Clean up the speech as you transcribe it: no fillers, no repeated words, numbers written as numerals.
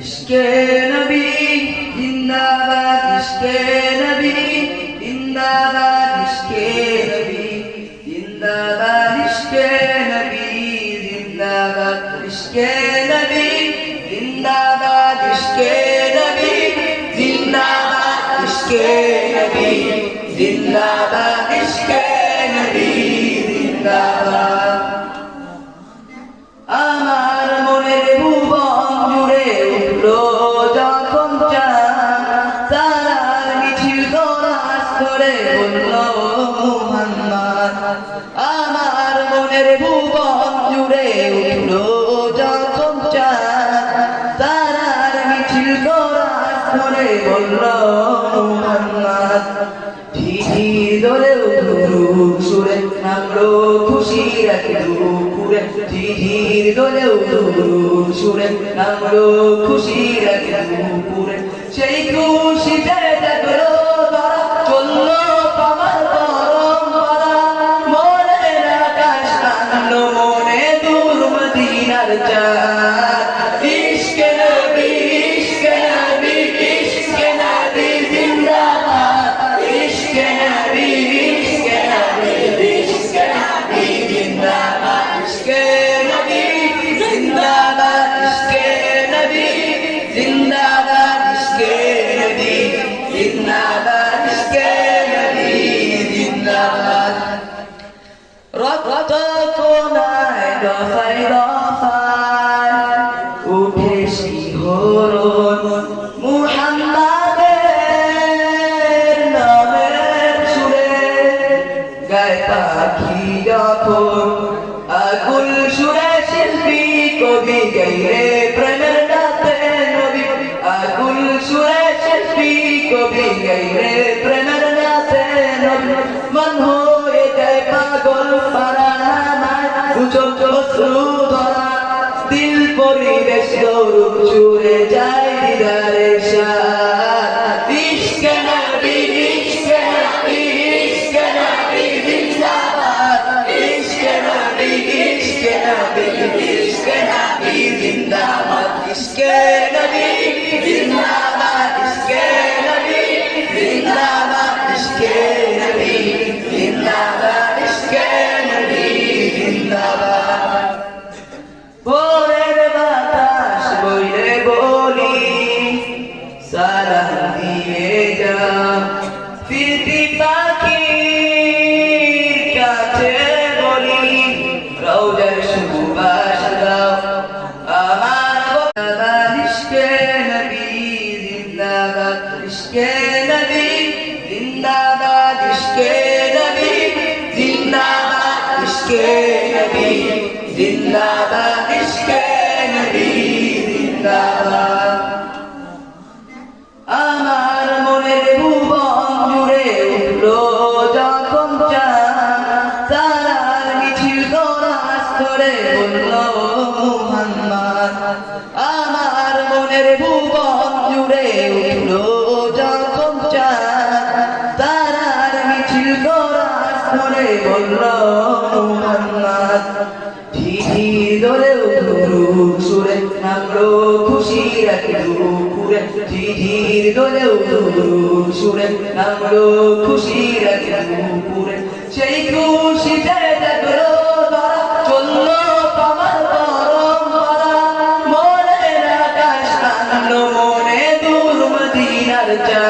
इश्क़े नबी जिंदाबाद, इश्क़े नबी जिंदाबाद, इश्क़े नबी जिंदाबाद, इश्क़े नबी जिंदाबाद, इश्क़े नबी जिंदाबाद, इश्क़े नबी जिंदाबाद, इश्क़े नबी जिंदाबाद, इश्क़े नबी जिंदाबाद। আমার মনের ভুবন জুড়ে উঠলো যখন চাঁদ, তারার মিছিল কোরাস করে বলল মুহাম্মদ। আমার মনের ভুবন জুড়ে উঠলো যখন চাঁদ, তারার মিছিল কোরাস করে বলল মুহাম্মদ। ঝিঝির দোলে উঠলো সুরে নামলো খুশির এক দুপুরে, ঝিঝির দোলে উঠলো সুরে নামলো খুশির এক দুপুরে। সেই খুশিতে জাগলো তারা, চললো পামার পরম্পরা, মনের আকাশ টানলো মনে দূর মদিনার চাঁদ। ইশকে নবী, ইশকে নবী, ইশকে নবী জিন্দাবাদ, ইশকে নবী, ইশকে নবী, ইশকে নবী জিন্দাবাদ, ইশকে নবী জিন্দাবাদ, ইশকে নবী জিন্দাবাদ, ইশকে নবী জিন্দাবাদ, ইশকে নবী জিন্দাবাদ। রক্ত কোনায় দফায় দফায় উঠে শিহরণ মুহাম্মাদের নামের সুরে, গায় পাখি যখন আকুল সুরে শিল্পী কবি গাইলে প্রেমের গাতে নবী, আকুল সুরে শিল্পী কবি গাইলে প্রেমের গাতে নবী। মন হয়ে যায় পাগল পারা নামায় উচক অশ্রু ধরা, দিল পরিবেশ গৌরব চুরে যায় দিদারের সাথ। ইশকে নবী, ইশকে নবী, ইশকে নবী জিন্দাবাদ, ইশকে নবী, ইশকে নবী, ইশকে নবী জিন্দাবাদ, ইশকে নবী জিন্দাবাদ, ইশকে নবী জিন্দাবাদ, ইশকে নবী জিন্দাবাদ, ইশকে নবী জিন্দাবাদ। ভোরের বাতাস বইলে বলি সালাম দিয়ে যা, ফিরতি পাখির কাছে বলি রওজার সুবাস দাও আমার। ইশকে নবী জিন্দাবাদ, ইশকে নবী জিন্দাবাদ, ইশকে নবী জিন্দাবাদ, ইশকে নবী জিন্দাবাদ, ইশকে নবী জিন্দাবাদ। আমার মনের ভুবন জুড়ে উঠলো যখন চাঁদ, তারার মিছিল কোরাস করে বলল মুহাম্মদ। আমার মনের ভুবন জুড়ে উঠলো যখন চাঁদ, তারার মিছিল কোরাস করে বলল মুহাম্মদ। ঝিঝির দোলে উঠলো সুরে নামলো খুশির এক দুপুরে, ঝিঝির দোলে উঠলো সুরে নামলো খুশির এক দুপুরে। সেই খুশিতে জাগলো তারা, চললো পামার পরম্পরা, মনের আকাশ টানলো মনে দূর মদিনার চাঁদ।